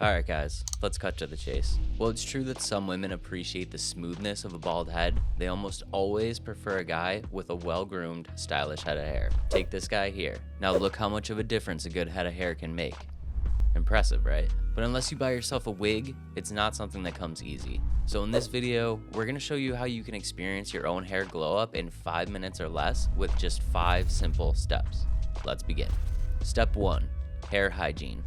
Alright guys, let's cut to the chase. While it's true that some women appreciate the smoothness of a bald head, they almost always prefer a guy with a well-groomed, stylish head of hair. Take this guy here. Now look how much of a difference a good head of hair can make. Impressive, right? But unless you buy yourself a wig, it's not something that comes easy. So in this video, we're going to show you how you can experience your own hair glow up in 5 minutes or less with just 5 simple steps. Let's begin. Step 1. Hair hygiene.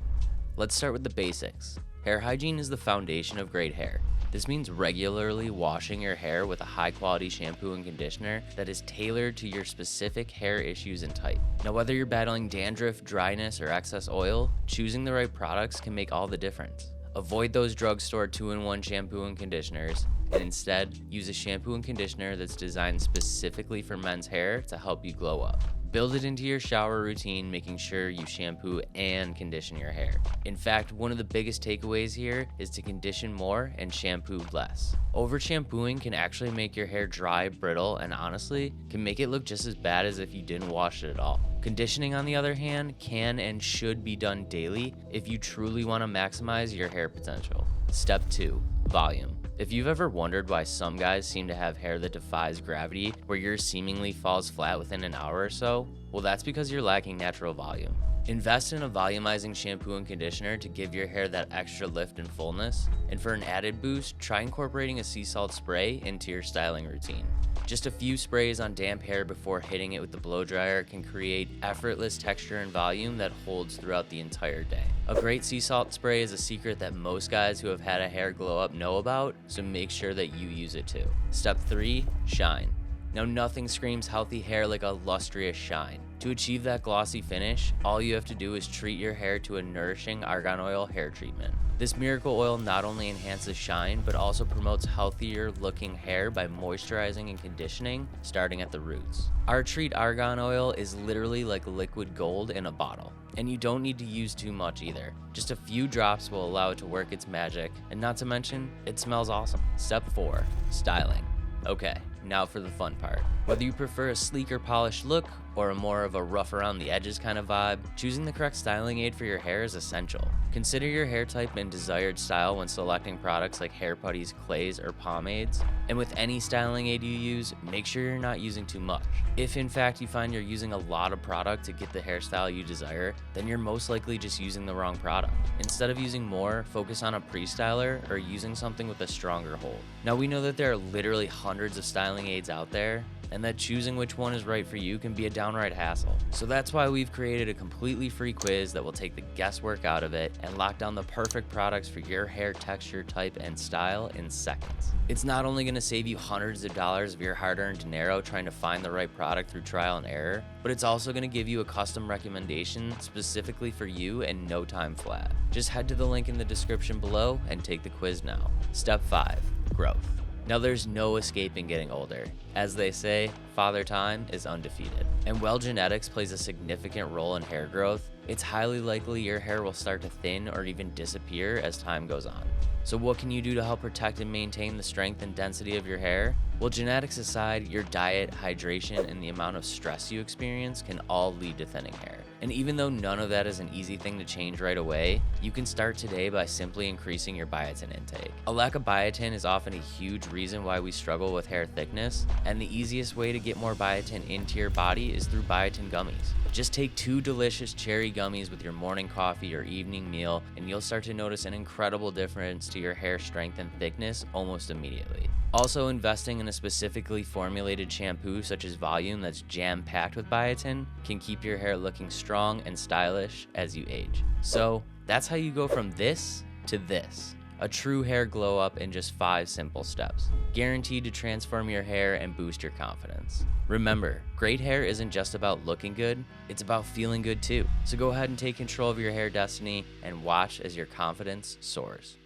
Let's start with the basics. Hair hygiene is the foundation of great hair. This means regularly washing your hair with a high quality shampoo and conditioner that is tailored to your specific hair issues and type. Now, whether you're battling dandruff, dryness, or excess oil, choosing the right products can make all the difference. Avoid those drugstore 2-in-1 shampoo and conditioners, and instead use a shampoo and conditioner that's designed specifically for men's hair to help you glow up. Build it into your shower routine, making sure you shampoo and condition your hair. In fact, one of the biggest takeaways here is to condition more and shampoo less. Over shampooing can actually make your hair dry, brittle, and honestly, can make it look just as bad as if you didn't wash it at all. Conditioning, on the other hand, can and should be done daily if you truly want to maximize your hair potential. Step 2. Volume. If you've ever wondered why some guys seem to have hair that defies gravity, where yours seemingly falls flat within an hour or so, well, that's because you're lacking natural volume. Invest in a volumizing shampoo and conditioner to give your hair that extra lift and fullness, and for an added boost, try incorporating a sea salt spray into your styling routine. Just a few sprays on damp hair before hitting it with the blow dryer can create effortless texture and volume that holds throughout the entire day. A great sea salt spray is a secret that most guys who have had a hair glow up know about, so make sure that you use it too. Step 3. Shine. Now, nothing screams healthy hair like a lustrous shine. To achieve that glossy finish, all you have to do is treat your hair to a nourishing argan oil hair treatment. This miracle oil not only enhances shine, but also promotes healthier looking hair by moisturizing and conditioning, starting at the roots. Our Treat Argan Oil is literally like liquid gold in a bottle, and you don't need to use too much either. Just a few drops will allow it to work its magic, and not to mention, it smells awesome. Step 4. Styling. Okay, now for the fun part. Whether you prefer a sleeker, polished look or a more of a rough around the edges kind of vibe, choosing the correct styling aid for your hair is essential. Consider your hair type and desired style when selecting products like hair putties, clays, or pomades. And with any styling aid you use, make sure you're not using too much. If in fact you find you're using a lot of product to get the hairstyle you desire, then you're most likely just using the wrong product. Instead of using more, focus on a pre-styler or using something with a stronger hold. Now, we know that there are literally hundreds of styling aids out there, and that choosing which one is right for you can be a downright hassle. So that's why we've created a completely free quiz that will take the guesswork out of it and lock down the perfect products for your hair texture, type, and style in seconds. It's not only going to save you hundreds of dollars of your hard-earned dinero trying to find the right product through trial and error, but it's also going to give you a custom recommendation specifically for you in no time flat. Just head to the link in the description below and take the quiz now. Step 5. Growth. Now, there's no escaping getting older. As they say, Father Time is undefeated. And while genetics plays a significant role in hair growth, it's highly likely your hair will start to thin or even disappear as time goes on. So what can you do to help protect and maintain the strength and density of your hair? Well, genetics aside, your diet, hydration, and the amount of stress you experience can all lead to thinning hair. And even though none of that is an easy thing to change right away, you can start today by simply increasing your biotin intake. A lack of biotin is often a huge reason why we struggle with hair thickness, and the easiest way to get more biotin into your body is through biotin gummies. Just take 2 delicious cherry gummies with your morning coffee or evening meal, and you'll start to notice an incredible difference to your hair strength and thickness almost immediately. Also, investing in a specifically formulated shampoo such as Volume that's jam-packed with biotin can keep your hair looking strong and stylish as you age. So that's how you go from this to this. A true hair glow up in just 5 simple steps, guaranteed to transform your hair and boost your confidence. Remember, great hair isn't just about looking good, it's about feeling good too. So go ahead and take control of your hair destiny and watch as your confidence soars.